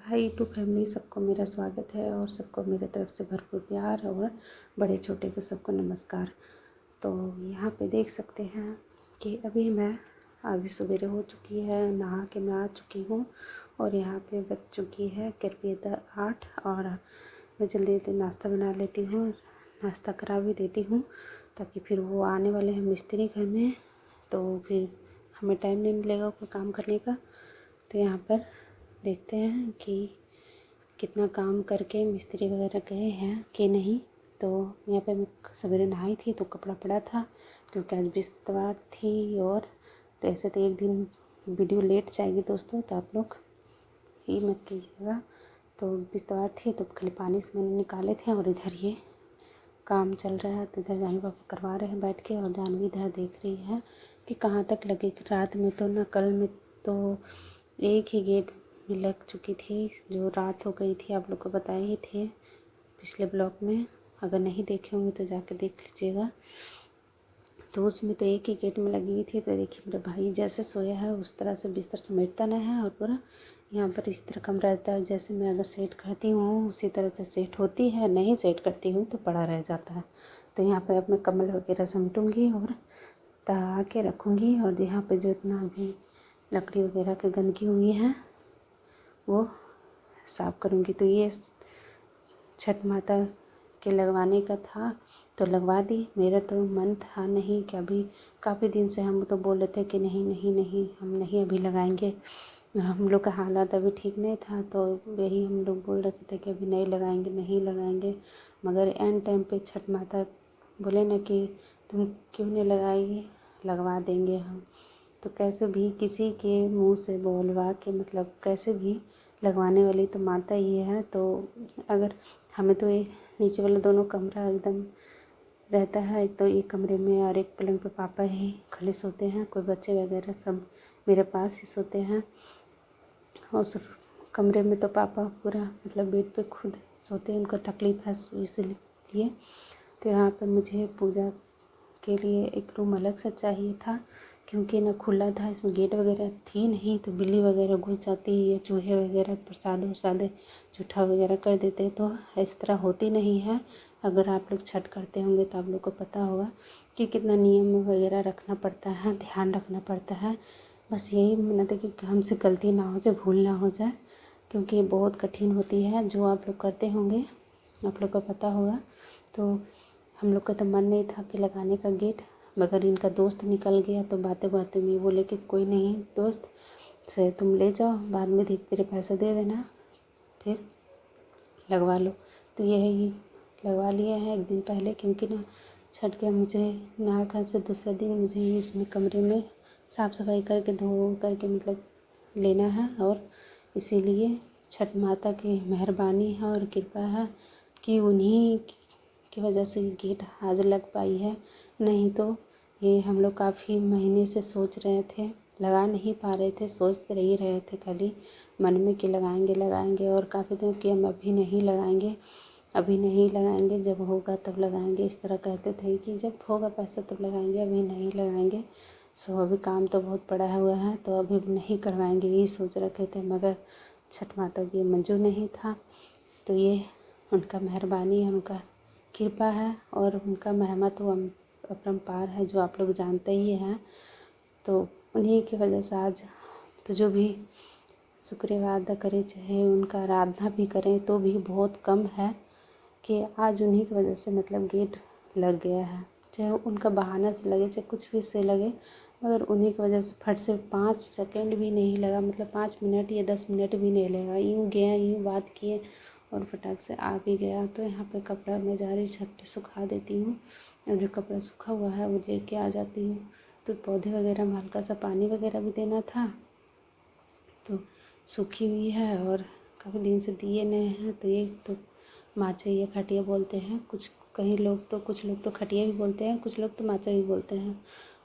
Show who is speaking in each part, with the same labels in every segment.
Speaker 1: High to family, सबको मेरा स्वागत है और सबको मेरे तरफ से भरपूर प्यार और बड़े छोटे को सबको नमस्कार। तो यहाँ पे देख सकते हैं कि अभी सवेरे हो चुकी है, नहा के मैं आ चुकी हूँ और यहाँ पे बज चुकी है करीब 8 और मैं जल्दी जल्दी नाश्ता बना लेती हूँ, नाश्ता करा भी देती हूँ ताकि फिर वो आने वाले हैं मिस्त्री घर में, तो फिर हमें टाइम नहीं मिलेगा कोई काम करने का। तो यहाँ पर देखते हैं कि कितना काम करके मिस्त्री वगैरह गए हैं कि नहीं। तो यहाँ पे मैं सवेरे नहाई थी तो कपड़ा पड़ा था क्योंकि आज बिस्तर थी, और तो ऐसे तो एक दिन वीडियो लेट जाएगी दोस्तों, तो आप लोग ही मत कीजिएगा। तो बिस्तर थी तो खाली पानी से मैंने निकाले थे और इधर ये काम चल रहा है। तो इधर जानवी पापा करवा रहे हैं बैठ के और जानवी इधर देख रही है कि कहाँ तक लगेगी। रात में तो ना, कल में तो एक ही गेट में लग चुकी थी, जो रात हो गई थी, आप लोग को बताए ही थे पिछले ब्लॉग में। अगर नहीं देखे होंगे तो जाकर देख लीजिएगा। तो उसमें तो एक ही गेट में लगी हुई थी। तो देखिए मेरा भाई जैसे सोया है उस तरह से बिस्तर समेटता नहीं है और पूरा यहाँ पर इस तरह कम रहता है। जैसे मैं अगर सेट करती हूँ उसी तरह से सेट होती है, नहीं सेट करती हूँ तो पड़ा रह जाता है। तो यहाँ पर अब मैं कम्बल वगैरह समेटूँगी और तहा के रखूँगी, और यहाँ पे जो इतना भी लकड़ी वगैरह की गंदगी हुई है वो साफ़ करूँगी। तो ये छठ माता के लगवाने का था तो लगवा दी। मेरा तो मन था नहीं कि अभी काफ़ी दिन से हम तो बोल रहे थे कि नहीं नहीं नहीं, हम नहीं अभी लगाएंगे। हम लोग का हालात अभी ठीक नहीं था, तो यही हम लोग बोल रहे थे कि अभी नहीं लगाएंगे नहीं लगाएंगे। मगर एंड टाइम पे छठ माता बोले ना कि तुम क्यों नहीं लगाएगी, लगवा देंगे हम। तो कैसे भी किसी के मुंह से बोलवा के, मतलब कैसे भी लगवाने वाली तो माता ही है। तो अगर हमें तो ये नीचे वाला दोनों कमरा एकदम रहता है, एक तो एक कमरे में और एक पलंग पे पापा ही खाली सोते हैं, कोई बच्चे वगैरह सब मेरे पास ही सोते हैं। उस कमरे में तो पापा पूरा मतलब बेड पे खुद सोते हैं, उनको तकलीफ़ है इसलिए। तो यहाँ पे मुझे पूजा के लिए एक रूम अलग से चाहिए था क्योंकि ना खुला था, इसमें गेट वगैरह थी नहीं, तो बिल्ली वगैरह घुस जाती है, चूहे वगैरह प्रसाद वरसाद जूठा वगैरह कर देते। तो इस तरह होती नहीं है। अगर आप लोग छठ करते होंगे तो आप लोग को पता होगा कि कितना नियम वगैरह रखना पड़ता है, ध्यान रखना पड़ता है। बस यही मन्नत है कि हमसे गलती ना हो जाए, भूल ना हो जाए, क्योंकि ये बहुत कठिन होती है। जो आप लोग करते होंगे आप लोग को पता होगा। तो हम लोग का तो मन नहीं था कि लगाने का गेट, मगर इनका दोस्त निकल गया तो बातें बातें में बोले कि कोई नहीं दोस्त से तुम ले जाओ, बाद में धीरे धीरे पैसा दे देना फिर लगवा लो। तो यही लगवा लिया है एक दिन पहले, क्योंकि ना छठ के मुझे नहा खा से दूसरे दिन मुझे इसमें कमरे में साफ़ सफाई करके धो करके मतलब लेना है, और इसीलिए छठ माता की मेहरबानी है और कृपा है कि उन्हीं की वजह से गेट आज लग पाई है। नहीं तो ये हम लोग काफ़ी महीने से सोच रहे थे, लगा नहीं पा रहे थे, सोचते ही रहे थे खाली मन में कि लगाएंगे लगाएंगे, और काफ़ी दिन कि हम अभी नहीं लगाएंगे अभी नहीं लगाएंगे, जब होगा तब लगाएंगे, इस तरह कहते थे कि जब होगा पैसा तब लगाएंगे, अभी नहीं लगाएंगे। सो अभी काम तो बहुत पड़ा हुआ है तो अभी नहीं करवाएंगे, यही सोच रखे थे। मगर छठ माता की मंजूर नहीं था। तो ये उनका मेहरबानी है, उनका कृपा है और उनका महिमा तो अपरंपार है, जो आप लोग जानते ही हैं। तो उन्हीं की वजह से आज तो जो भी शुक्रवार अदा करें, चाहे उनका आराधना भी करें तो भी बहुत कम है कि आज उन्हीं की वजह से मतलब गेट लग गया है। चाहे उनका बहाना से लगे, चाहे कुछ भी से लगे, मगर उन्हीं की वजह से फट से 5 सेकंड भी नहीं लगा, मतलब 5 मिनट या 10 मिनट भी नहीं लगा। यूँ गया, यूँ बात किए और फटाक से आ भी गया। तो यहाँ पे कपड़ा मैं जा रही छत पे सुखा देती हूँ, और जो कपड़ा सूखा हुआ है वो लेके आ जाती हूँ। तो पौधे वगैरह में हल्का सा पानी वगैरह भी देना था, तो सूखी हुई है और काफ़ी दिन से दिए नहीं हैं। तो ये तो माचा या खटिया बोलते हैं, कुछ लोग तो खटिया भी बोलते हैं, कुछ लोग तो माचा भी बोलते हैं।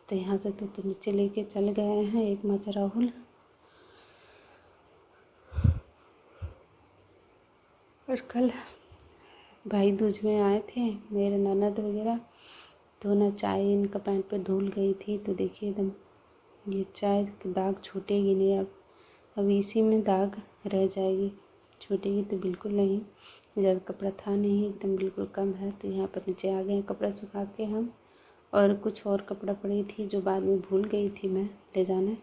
Speaker 1: तो यहाँ से तो नीचे लेके चल गए हैं एक माचा राहुल, और कल भाई दूज में आए थे मेरे ननद वगैरह, तो ना चाय इनका पैंट पे धुल गई थी। तो देखिए एकदम ये चाय के दाग छूटेगी नहीं, अब इसी में दाग रह जाएगी। छूटेगी तो बिल्कुल नहीं। ज़्यादा कपड़ा था नहीं, एकदम बिल्कुल कम है। तो यहाँ पर नीचे आ गए हैं कपड़ा सुखा के हम। और कुछ और कपड़ा पड़ी थी जो बाद में भूल गई थी मैं ले जाना,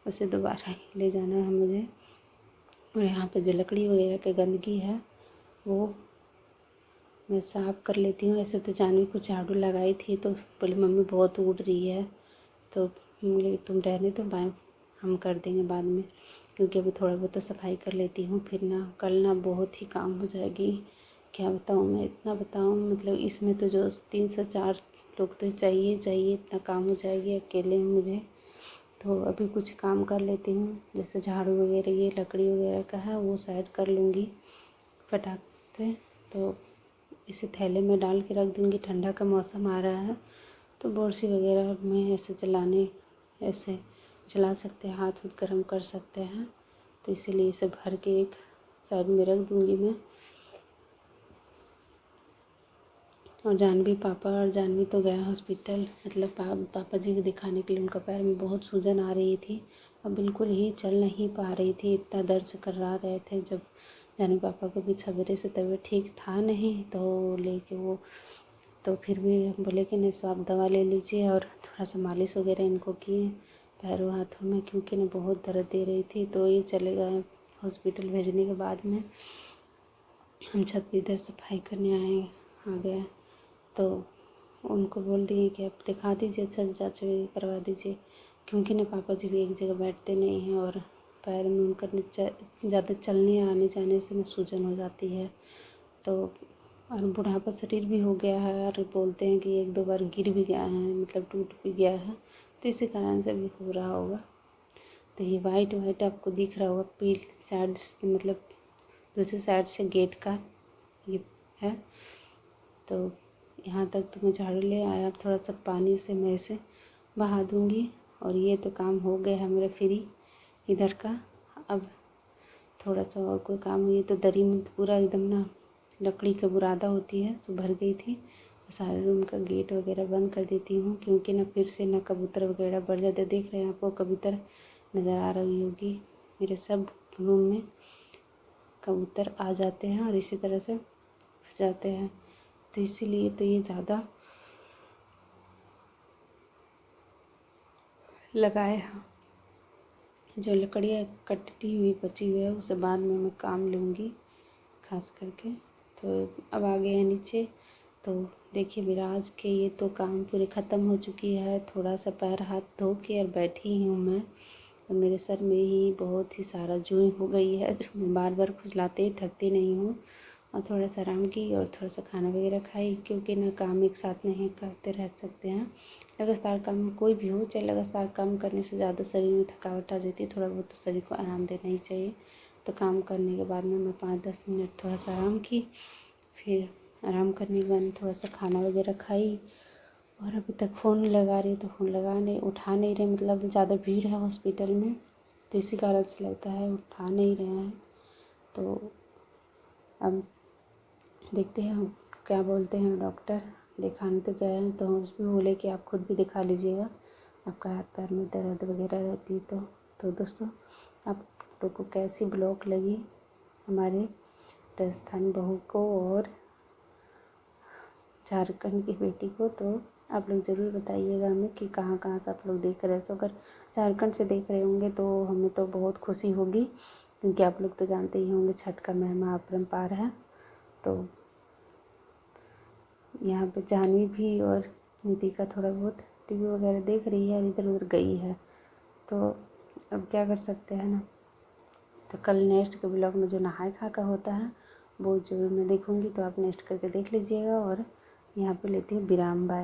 Speaker 1: उसे दोबारा ही ले जाना है मुझे। और यहाँ पे जो लकड़ी वगैरह की गंदगी है वो मैं साफ़ कर लेती हूँ। ऐसे तो जानवी को झाड़ू लगाई थी तो बोली मम्मी बहुत उड़ रही है, तो बोले तुम रहने दो, हम कर देंगे बाद में, क्योंकि अभी थोड़ा बहुत तो सफाई कर लेती हूँ। फिर ना कल ना बहुत ही काम हो जाएगी। क्या बताऊँ मैं, इतना बताऊँ मतलब इसमें तो जो 3 से 4 लोग तो चाहिए, इतना काम हो जाएगी अकेले में मुझे। तो अभी कुछ काम कर लेती हूँ, जैसे झाड़ू वगैरह ये लकड़ी वगैरह का है वो साइड कर लूँगी फटाक से। तो इसे थैले में डाल के रख दूँगी। ठंडा का मौसम आ रहा है तो बोरसी वगैरह में ऐसे चला सकते हैं, हाथ गर्म कर सकते हैं। तो इसीलिए इसे भर के एक साइड में रख दूँगी मैं। और जानवी तो गए हॉस्पिटल, मतलब पापा जी को दिखाने के लिए। उनका पैर में बहुत सूजन आ रही थी, अब बिल्कुल ही चल नहीं पा रही थी, इतना दर्द से कर्रा रहे थे। जब जानवी पापा को भी सवेरे से तबीयत ठीक था नहीं तो लेके वो, तो फिर भी बोले कि नहीं सो आप दवा ले लीजिए। और थोड़ा सा मालिश वगैरह इनको किए पैरों हाथों में, क्योंकि ना बहुत दर्द दे रही थी। तो ये चले गए हॉस्पिटल। भेजने के बाद में हम छत पे इधर सफाई करने आ गए। तो उनको बोल दिए कि आप दिखा दीजिए, अच्छा से जाँच करवा दीजिए, क्योंकि ना पापा जी भी एक जगह बैठते नहीं हैं और पैर में उनका ज़्यादा चलने आने जाने से ना सूजन हो जाती है। तो और बुढ़ापा शरीर भी हो गया है, और बोलते हैं कि 1-2 बार गिर भी गया है, मतलब टूट भी गया है, तो इसी कारण से भी हो रहा होगा। तो ये वाइट आपको दिख रहा होगा पील साइड से, मतलब दूसरी साइड से गेट का ये है। तो यहाँ तक तो मैं झाड़ू ले आया, अब थोड़ा सा पानी से मैं इसे बहा दूँगी। और ये तो काम हो गया है मेरा फ्री इधर का। अब थोड़ा सा और कोई काम, ये तो दरी में पूरा एकदम ना लकड़ी की बुरादा होती है सो भर गई थी। तो सारे रूम का गेट वगैरह बंद कर देती हूँ, क्योंकि ना फिर से ना कबूतर वगैरह बढ़ जाते। देख रहे हैं आपको कबूतर नज़र आ रही होगी, मेरे सब रूम में कबूतर आ जाते हैं और इसी तरह से फंस जाते हैं। तो इसीलिए तो ये ज़्यादा लगाए हैं। जो लकड़ियाँ कटी हुई बची हुई है उसे बाद में मैं काम लूँगी खास करके। तो अब आ गए हैं नीचे। तो देखिए मेरा आज के ये तो काम पूरे ख़त्म हो चुकी है। थोड़ा सा पैर हाथ धो के और बैठी हूँ मैं, और मेरे सर में ही बहुत ही सारा जुई हो गई है, जो मैं बार बार खुजलाते ही थकती नहीं हूँ। और थोड़ा सा आराम की और थोड़ा सा खाना वगैरह खाई, क्योंकि ना काम एक साथ नहीं करते रह सकते हैं। लगातार काम कोई भी हो, चाहे लगातार काम करने से ज़्यादा शरीर में थकावट आ जाती है, थोड़ा बहुत तो शरीर को आराम देना ही चाहिए। तो काम करने के बाद में मैं 5-10 मिनट थोड़ा सा आराम की, फिर आराम करने के बाद में थोड़ा सा खाना वगैरह खाई। और अभी तक फ़ोन लगा रही तो फ़ोन उठा नहीं रहे, मतलब ज़्यादा भीड़ है हॉस्पिटल में, तो इसी कारण से लगता है उठा नहीं रहे हैं। तो अब देखते हैं क्या बोलते हैं डॉक्टर। दिखाने तो गए हैं तो उसमें बोले कि आप खुद भी दिखा लीजिएगा, आपका हाथ पैर में दर्द वगैरह रहती है। तो दोस्तों, आप लोग को कैसी ब्लॉग लगी हमारे राजस्थानी बहू को और झारखंड की बेटी को, तो आप लोग ज़रूर बताइएगा हमें कि कहाँ कहाँ से आप लोग देख रहे हैं। तो अगर झारखंड से देख रहे होंगे तो हमें तो बहुत खुशी होगी, क्योंकि आप लोग तो जानते ही होंगे छठ का महिमा अपरंपार है। तो यहाँ पे जानवी भी और नितिका थोड़ा बहुत टीवी वगैरह देख रही है, इधर उधर गई है। तो अब क्या कर सकते हैं ना। तो कल नेक्स्ट के ब्लॉग में जो नहाय खा का होता है वो ज़रूर मैं देखूँगी, तो आप नेक्स्ट करके देख लीजिएगा। और यहाँ पे लेती हूँ विराम, बाय।